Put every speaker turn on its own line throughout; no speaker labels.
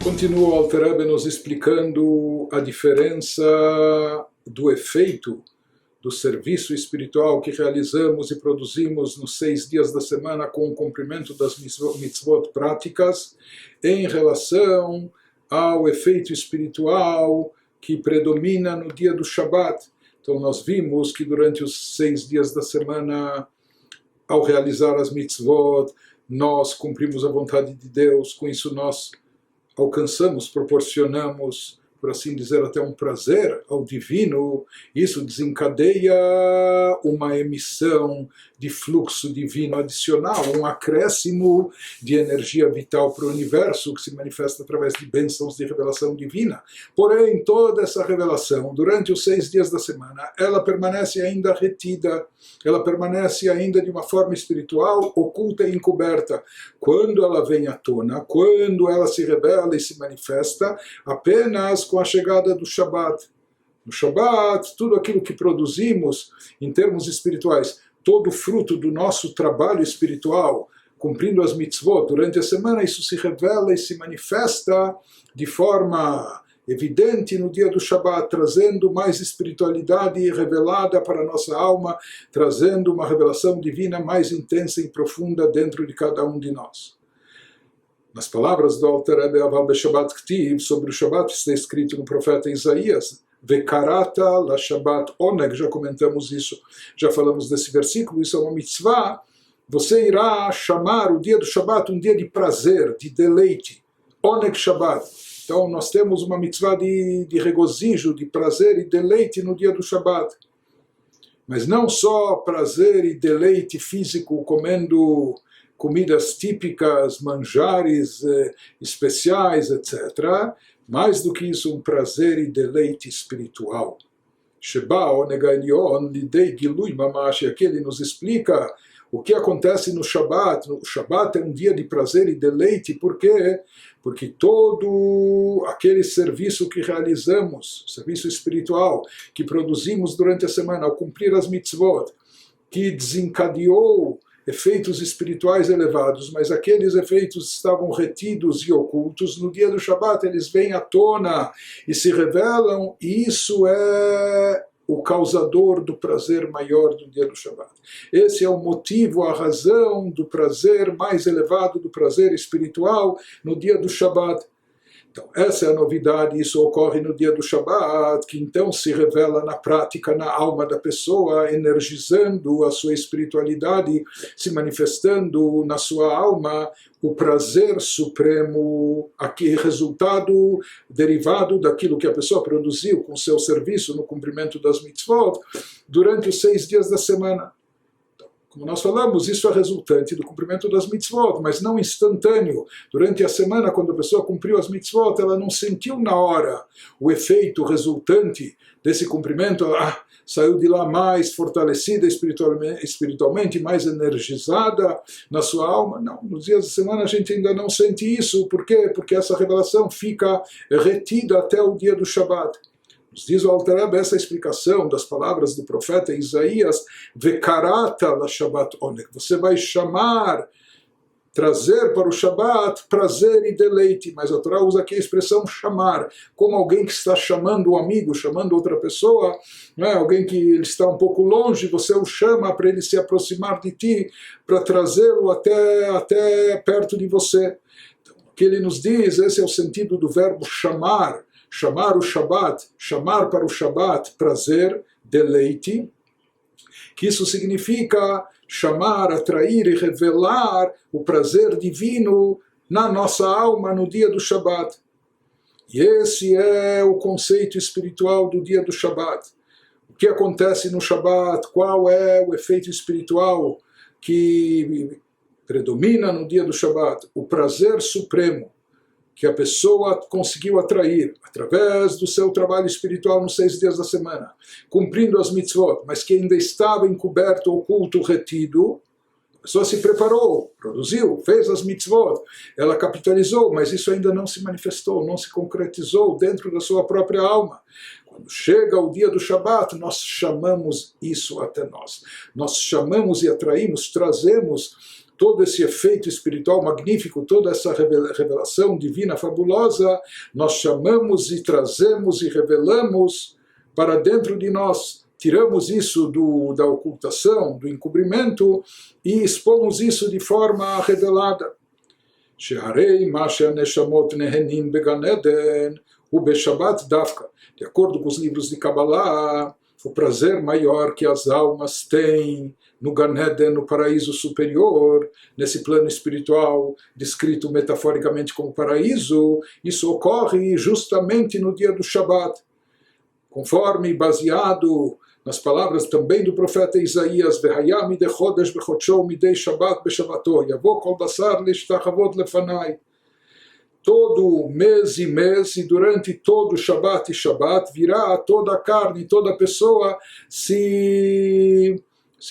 Continua o Alter Rebbe nos explicando a diferença do efeito do serviço espiritual que realizamos e produzimos nos 6 dias da semana com o cumprimento das mitzvot práticas em relação ao efeito espiritual que predomina no dia do Shabat. Então nós vimos que durante os 6 dias da semana, ao realizar as mitzvot, nós cumprimos a vontade de Deus, com isso nós alcançamos, proporcionamos, por assim dizer, até um prazer ao divino. Isso desencadeia uma emissão de fluxo divino adicional, um acréscimo de energia vital para o universo que se manifesta através de bênçãos de revelação divina. Porém, toda essa revelação, durante os 6 dias da semana, ela permanece ainda retida, ela permanece ainda de uma forma espiritual, oculta e encoberta. Quando ela vem à tona, quando ela se revela e se manifesta, apenas com a chegada do Shabat. No Shabat, tudo aquilo que produzimos em termos espirituais, todo o fruto do nosso trabalho espiritual, cumprindo as mitzvot durante a semana, isso se revela e se manifesta de forma evidente no dia do Shabat, trazendo mais espiritualidade revelada para a nossa alma, trazendo uma revelação divina mais intensa e profunda dentro de cada um de nós. Nas palavras do Alter Rebbe Aval Beshabbat Ktiv, sobre o Shabat, está escrito no profeta Isaías, Vekarata la Shabbat Oneg, já comentamos isso, já falamos desse versículo, isso é uma mitzvah, você irá chamar o dia do Shabat um dia de prazer, de deleite, Oneg Shabbat. Então nós temos uma mitzvah de regozijo, de prazer e deleite no dia do Shabat. Mas não só prazer e deleite físico, comendo comidas típicas, manjares especiais, etc. Mais do que isso, um prazer e deleite espiritual. Sheba Oneg Elyon Lidei Gilui Mamash, aqui ele nos explica o que acontece no Shabat. O Shabat é um dia de prazer e deleite, por quê? Porque todo aquele serviço que realizamos, serviço espiritual, que produzimos durante a semana, ao cumprir as mitzvot, que desencadeou efeitos espirituais elevados, mas aqueles efeitos estavam retidos e ocultos, no dia do Shabat eles vêm à tona e se revelam, e isso é o causador do prazer maior do dia do Shabat. Esse é o motivo, a razão do prazer mais elevado, do prazer espiritual no dia do Shabat. Então, essa é a novidade, isso ocorre no dia do Shabat, que então se revela na prática, na alma da pessoa, energizando a sua espiritualidade, se manifestando na sua alma o prazer supremo, aqui resultado derivado daquilo que a pessoa produziu com seu serviço no cumprimento das mitzvot durante os 6 dias da semana. Como nós falamos, isso é resultante do cumprimento das mitzvot, mas não instantâneo. Durante a semana, quando a pessoa cumpriu as mitzvot, ela não sentiu na hora o efeito resultante desse cumprimento. Saiu de lá mais fortalecida espiritualmente, mais energizada na sua alma. Não, nos dias da semana a gente ainda não sente isso. Por quê? Porque essa revelação fica retida até o dia do Shabat. Nos diz o Alter Rebbe essa explicação das palavras do profeta Isaías, Vekarata la Shabbat Oneg. Você vai chamar, trazer para o Shabat prazer e deleite, mas a Torá usa aqui a expressão chamar, como alguém que está chamando um amigo, chamando outra pessoa, não é? Alguém que ele está um pouco longe, você o chama para ele se aproximar de ti, para trazê-lo até perto de você. Então, o que ele nos diz, esse é o sentido do verbo chamar, chamar o Shabat, chamar para o Shabat prazer, deleite, que isso significa chamar, atrair e revelar o prazer divino na nossa alma no dia do Shabat. E esse é o conceito espiritual do dia do Shabat. O que acontece no Shabat, qual é o efeito espiritual que predomina no dia do Shabat? O prazer supremo que a pessoa conseguiu atrair através do seu trabalho espiritual nos 6 dias da semana, cumprindo as mitzvot, mas que ainda estava encoberto, oculto, retido. A pessoa se preparou, produziu, fez as mitzvot, ela capitalizou, mas isso ainda não se manifestou, não se concretizou dentro da sua própria alma. Quando chega o dia do Shabat, nós chamamos isso até nós. Nós chamamos e atraímos, trazemos todo esse efeito espiritual magnífico, toda essa revelação divina fabulosa, nós chamamos e trazemos e revelamos para dentro de nós. Tiramos isso da ocultação, do encobrimento, e expomos isso de forma revelada. שהרי מה שהנשמות נהנים בגן עדן הוא בשבת דווקא. De acordo com os livros de Kabbalah, o prazer maior que as almas têm no Gan Eden, no paraíso superior, nesse plano espiritual, descrito metaforicamente como paraíso, isso ocorre justamente no dia do Shabat. Conforme baseado nas palavras também do profeta Isaías, V'haya midei chodesh b'chodsho midei Shabbat b'Shabbato, Yavo kol basar lishtachavot lefanai. Todo mês e mês, e durante todo Shabbat e Shabbat, virá toda a carne, toda a pessoa se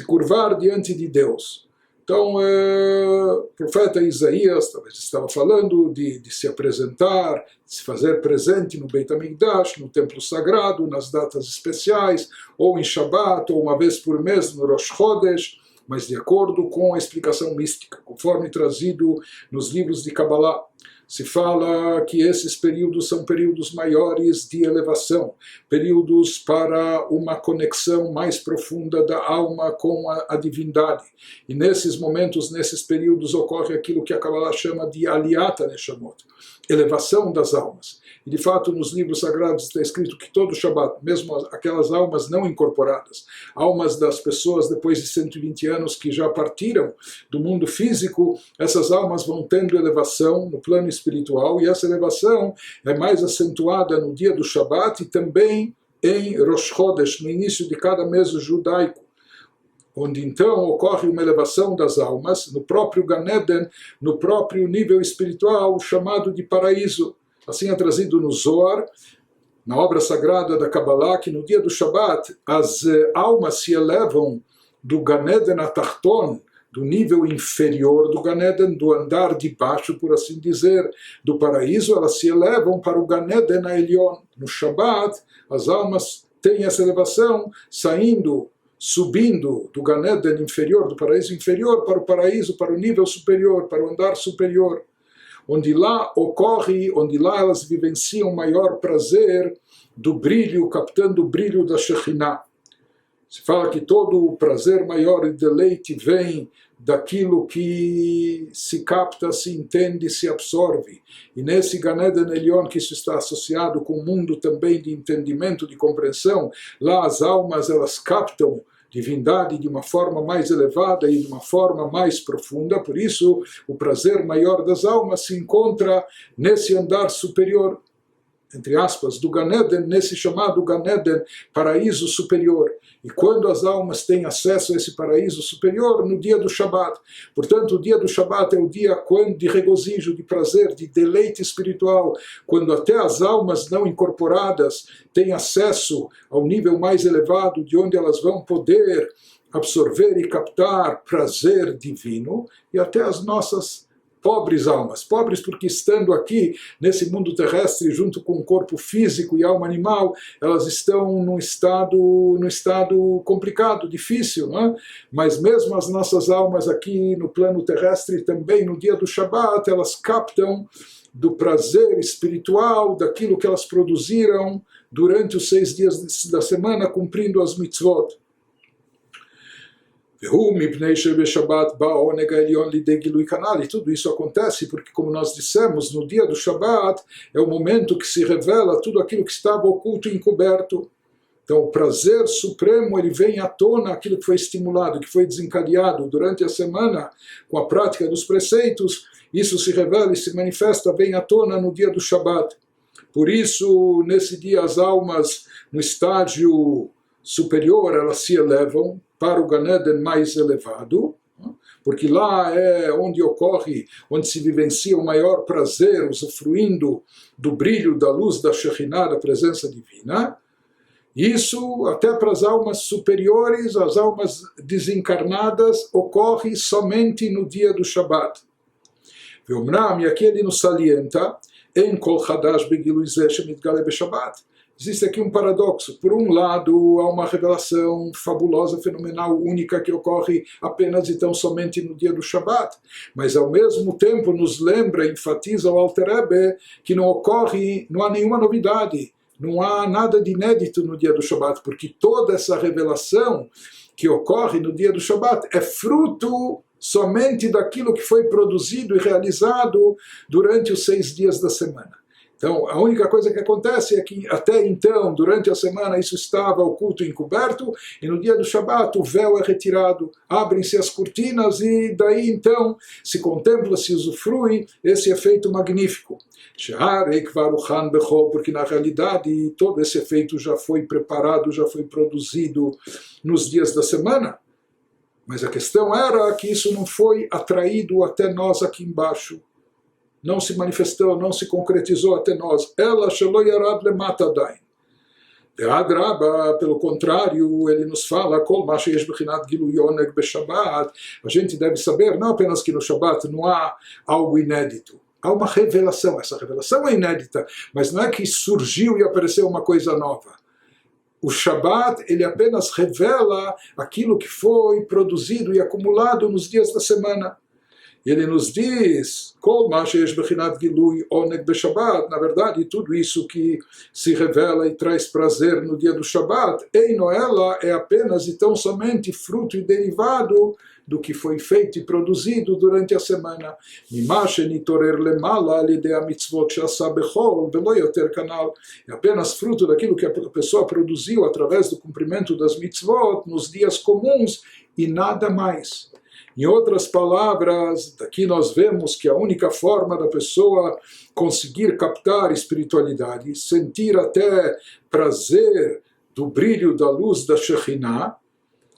curvar diante de Deus. Então, o profeta Isaías talvez estava falando de se apresentar, de se fazer presente no Beit HaMikdash, no templo sagrado, nas datas especiais, ou em Shabbat, ou uma vez por mês no Rosh Chodesh, mas de acordo com a explicação mística, conforme trazido nos livros de Kabbalah. Se fala que esses períodos são períodos maiores de elevação, períodos para uma conexão mais profunda da alma com a divindade. E nesses momentos, nesses períodos, ocorre aquilo que a Kabbalah chama de Aliyat HaNeshamot, elevação das almas. E de fato, nos livros sagrados está escrito que todo Shabbat, mesmo aquelas almas não incorporadas, almas das pessoas depois de 120 anos que já partiram do mundo físico, essas almas vão tendo elevação no plano espiritual, e essa elevação é mais acentuada no dia do Shabbat e também em Rosh Chodesh, no início de cada mês judaico, onde então ocorre uma elevação das almas no próprio Gan Eden, no próprio nível espiritual chamado de paraíso. Assim é trazido no Zohar, na obra sagrada da Kabbalah, que no dia do Shabbat as almas se elevam do Gan Eden Atachton, do nível inferior do Gan Eden, do andar de baixo, por assim dizer, do paraíso, elas se elevam para o Gan Eden Elyon. No Shabbat, as almas têm essa elevação, subindo do Gan Eden inferior, do paraíso inferior, para o paraíso, para o nível superior, para o andar superior, onde lá elas vivenciam maior prazer do brilho, captando o brilho da Shekhinah. Se fala que todo o prazer maior e deleite vem daquilo que se capta, se entende, se absorve. E nesse Gan Eden Elyon, que isso está associado com o mundo também de entendimento, de compreensão, lá as almas elas captam divindade de uma forma mais elevada e de uma forma mais profunda. Por isso, o prazer maior das almas se encontra nesse andar superior, entre aspas, do Gan Eden, nesse chamado Gan Eden, paraíso superior. E quando as almas têm acesso a esse paraíso superior? No dia do Shabbat. Portanto, o dia do Shabbat é o dia de regozijo, de prazer, de deleite espiritual, quando até as almas não incorporadas têm acesso ao nível mais elevado, de onde elas vão poder absorver e captar prazer divino, e até as nossas pobres almas, pobres porque estando aqui nesse mundo terrestre junto com o corpo físico e alma animal, elas estão num estado complicado, difícil, não é? Mas mesmo as nossas almas aqui no plano terrestre também no dia do Shabbat, elas captam do prazer espiritual, daquilo que elas produziram durante os 6 dias da semana, cumprindo as mitzvot. E tudo isso acontece porque, como nós dissemos, no dia do Shabbat é o momento que se revela tudo aquilo que estava oculto e encoberto. Então o prazer supremo ele vem à tona, aquilo que foi estimulado, que foi desencadeado durante a semana com a prática dos preceitos, isso se revela e se manifesta bem à tona no dia do Shabbat. Por isso, nesse dia as almas no estágio superior elas se elevam para o Gan Eden mais elevado, porque lá é onde se vivencia o maior prazer, usufruindo do brilho, da luz da Shekhinah, da presença divina. Isso, até para as almas superiores, as almas desencarnadas, ocorre somente no dia do Shabbat. E aqui ele nos salienta, em Kol Chadash Begilui Zeh Shemitgale B'Shabbat, existe aqui um paradoxo. Por um lado, há uma revelação fabulosa, fenomenal, única, que ocorre apenas e tão somente no dia do Shabat. Mas, ao mesmo tempo, nos lembra, enfatiza o Alter Rebbe, que não há nenhuma novidade, não há nada de inédito no dia do Shabat, porque toda essa revelação que ocorre no dia do Shabat é fruto somente daquilo que foi produzido e realizado durante os 6 dias da semana. Então, a única coisa que acontece é que, até então, durante a semana, isso estava oculto e encoberto, e no dia do Shabat o véu é retirado, abrem-se as cortinas, e daí, então, se contempla, se usufrui esse efeito magnífico. Porque, na realidade, todo esse efeito já foi preparado, já foi produzido nos dias da semana. Mas a questão era que isso não foi atraído até nós aqui embaixo. Não se manifestou, não se concretizou até nós. Ela shelo yarad lemata dain. Pelo contrário, ele nos fala, Kol ma sheyesh bechinat gilui oneg beshabat. A gente deve saber, não apenas que no Shabat não há algo inédito. Há uma revelação. Essa revelação é inédita, mas não é que surgiu e apareceu uma coisa nova. O Shabat, ele apenas revela aquilo que foi produzido e acumulado nos dias da semana. Ele nos diz, na verdade, tudo isso que se revela e traz prazer no dia do Shabat, ela é apenas e tão somente fruto e derivado do que foi feito e produzido durante a semana. É apenas fruto daquilo que a pessoa produziu através do cumprimento das mitzvot nos dias comuns e nada mais. Em outras palavras, daqui nós vemos que a única forma da pessoa conseguir captar espiritualidade, sentir até prazer do brilho da luz da Shekhinah,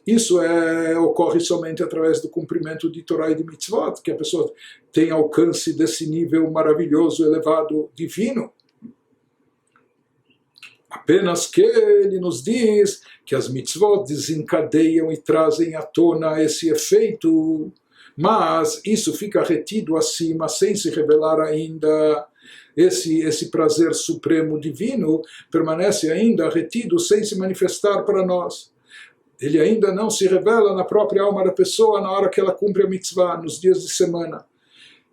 isso ocorre somente através do cumprimento de Torá e de Mitzvot, que a pessoa tem alcance desse nível maravilhoso, elevado, divino. Apenas que ele nos diz que as mitzvot desencadeiam e trazem à tona esse efeito, mas isso fica retido acima, sem se revelar ainda. Esse prazer supremo divino permanece ainda retido, sem se manifestar para nós. Ele ainda não se revela na própria alma da pessoa na hora que ela cumpre a mitzvah, nos dias de semana.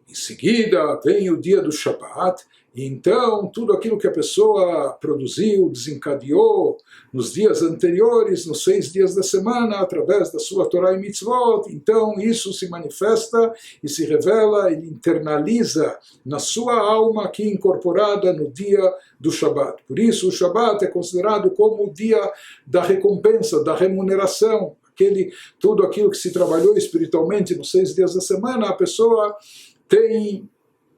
Em seguida vem o dia do Shabat, e então tudo aquilo que a pessoa produziu, desencadeou nos dias anteriores, nos 6 dias da semana, através da sua Torá e Mitzvot, então isso se manifesta e se revela e internaliza na sua alma aqui incorporada no dia do Shabat. Por isso o Shabat é considerado como o dia da recompensa, da remuneração, tudo aquilo que se trabalhou espiritualmente nos 6 dias da semana, a pessoa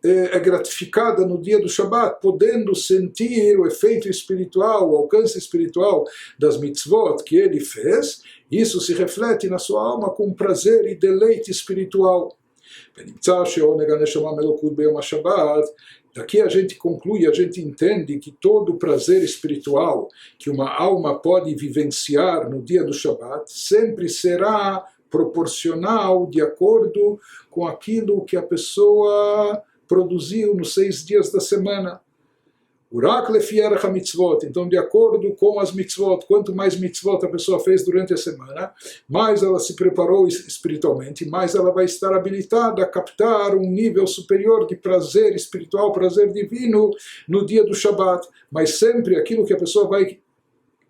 é gratificada no dia do Shabat, podendo sentir o efeito espiritual, o alcance espiritual das mitzvot que ele fez. Isso se reflete na sua alma com prazer e deleite espiritual. Daqui a gente conclui, a gente entende que todo o prazer espiritual que uma alma pode vivenciar no dia do Shabat sempre será proporcional, de acordo com aquilo que a pessoa produziu nos 6 dias da semana. Urak lefi erech mitzvot. Então, de acordo com as mitzvot, quanto mais mitzvot a pessoa fez durante a semana, mais ela se preparou espiritualmente, mais ela vai estar habilitada a captar um nível superior de prazer espiritual, prazer divino, no dia do Shabat. Mas sempre aquilo que a pessoa vai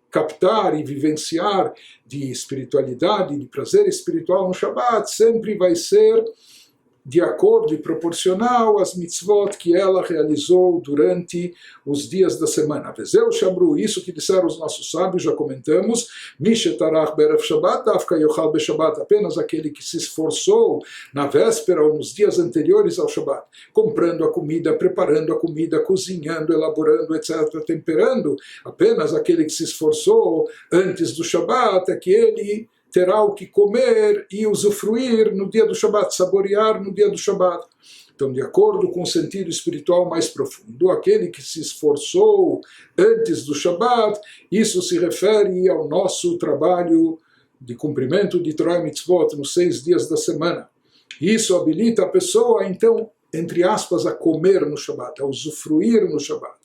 captar e vivenciar de espiritualidade, de prazer espiritual no Shabat, sempre vai ser de acordo e proporcional às mitzvot que ela realizou durante os dias da semana. Vezeu Shamru, isso que disseram os nossos sábios, já comentamos, Mishetarach berev Shabbat, Dafka yochal beshabbat, apenas aquele que se esforçou na véspera ou nos dias anteriores ao Shabbat, comprando a comida, preparando a comida, cozinhando, elaborando, etc., temperando, apenas aquele que se esforçou antes do Shabbat é que ele terá o que comer e usufruir no dia do Shabat, saborear no dia do Shabat. Então, de acordo com o sentido espiritual mais profundo, aquele que se esforçou antes do Shabat, isso se refere ao nosso trabalho de cumprimento de Torah e Mitzvot nos 6 dias da semana. Isso habilita a pessoa, então, entre aspas, a comer no Shabat, a usufruir no Shabat.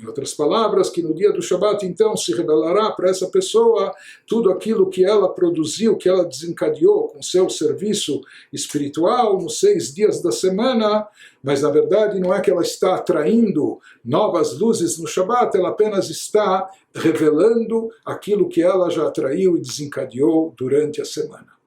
Em outras palavras, que no dia do Shabat, então, se revelará para essa pessoa tudo aquilo que ela produziu, que ela desencadeou com seu serviço espiritual nos 6 dias da semana, mas na verdade não é que ela está atraindo novas luzes no Shabat, ela apenas está revelando aquilo que ela já atraiu e desencadeou durante a semana.